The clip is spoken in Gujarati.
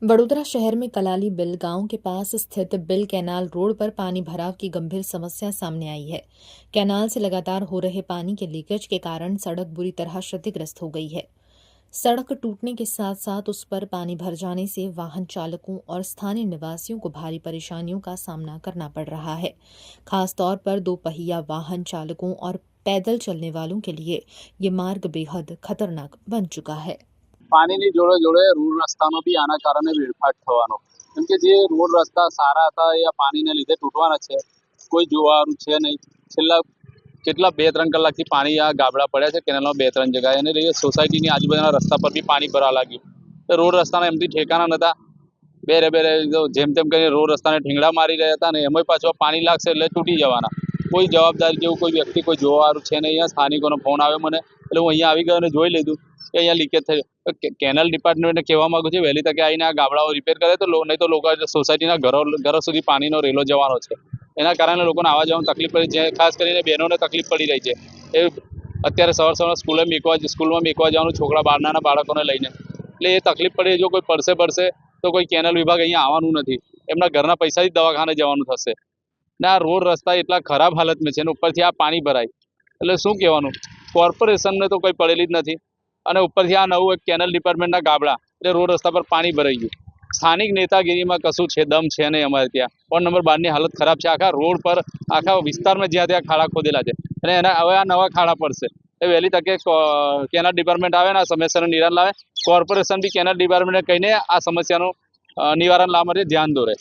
वडोदरा शहर में कलाली बिल गांव के पास स्थित बिल कैनाल रोड पर पानी भराव की गंभीर समस्या सामने आई है। कैनाल से लगातार हो रहे पानी के लीकेज के कारण सड़क बुरी तरह क्षतिग्रस्त हो गई है। सड़क टूटने के साथ साथ उस पर पानी भर जाने से वाहन चालकों और स्थानीय निवासियों को भारी परेशानियों का सामना करना पड़ रहा है। खासतौर पर दो पहिया वाहन चालकों और पैदल चलने वालों के लिए ये मार्ग बेहद खतरनाक बन चुका है। પાણીની જોડે જોડે રોડ રસ્તાનો બી આના કારણે વેડફાટ થવાનો, કેમ કે જે રોડ રસ્તા સારા હતા એ પાણીને લીધે તૂટવાના છે. કોઈ જોવાનું છે નહીં. છેલ્લા કેટલા 2-3 કલાકથી પાણી આ ગાબડા પડ્યા છે કેનાલમાં 2-3 જગ્યાએ, અને સોસાયટીની આજુબાજુના રસ્તા પર બી પાણી ભરવા લાગ્યું. તો રોડ રસ્તાના એમથી ઠેકાણા નતા. બેરે બેરે જેમ તેમ કરીને રોડ રસ્તાને ઠીંગડા મારી રહ્યા હતા, અને એમાંય પાછો પાણી લાગશે એટલે તૂટી જવાના. કોઈ જવાબદારી જેવું કોઈ વ્યક્તિ, કોઈ જોવાનું છે નહીં. અહીંયા સ્થાનિકોનો ફોન આવ્યો મને, એટલે હું અહીંયા આવી ગયો અને જોઈ લીધું કે અહીંયા લીકેજ થઈ. કેનાલ ડિપાર્ટમેન્ટને કહેવા માંગુ છું, વહેલી તકે આવીને આ ગાબડાઓ રિપેર કરે તો નહીં તો લોકો સોસાયટીના ઘરો સુધી પાણીનો રેલો જવાનો છે. એના કારણે લોકોને આવવા જવામાં તકલીફ પડી છે. ખાસ કરીને બહેનોને તકલીફ પડી રહી છે. એ અત્યારે સવારમાં સ્કૂલમાં મેકવા જવાનું, છોકરા નાના બાળકોને લઈને, એટલે એ તકલીફ પડી. જો કોઈ પડશે તો કોઈ કેનાલ વિભાગ અહીંયા આવવાનું નથી. એમના ઘરના પૈસાથી દવાખાને જવાનું થશે. ને આ રોડ રસ્તા એટલા ખરાબ હાલતમાં છે, અને ઉપરથી આ પાણી ભરાય એટલે શું કહેવાનું. કોર્પોરેશનને તો કોઈ પડેલી જ નથી, અને ઉપરથી આ નવું એક કેનલ ડિપાર્ટમેન્ટના ગાબડા, એટલે રોડ રસ્તા પર પાણી ભરાઈ ગયું. સ્થાનિક નેતાગીરીમાં કશું છે દમ છે નહીં. અમારે ત્યાં વોર્ડ નંબર 12ની હાલત ખરાબ છે. આખા રોડ પર, આખા વિસ્તારમાં જ્યાં ત્યાં ખાડા ખોદેલા છે, અને હવે આ નવા ખાડા પડશે. એ વહેલી તકે કેનાલ ડિપાર્ટમેન્ટ આવે ને આ સમસ્યાનું નિવારણ લાવે. કોર્પોરેશન બી કેનાલ ડિપાર્ટમેન્ટને કહીને આ સમસ્યાનું નિવારણ લાવવા માટે ધ્યાન દોરે.